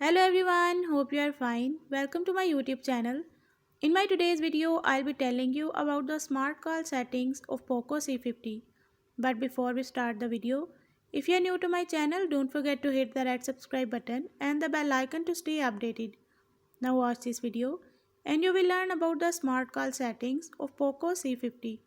Hello everyone, hope you are fine. Welcome to my YouTube channel. In my today's video, I'll be telling you about the smart call settings of POCO C50. But before we start the video, if you are new to my channel, don't forget to hit the red subscribe button and the bell icon to stay updated. Now watch this video and you will learn about the smart call settings of POCO C50.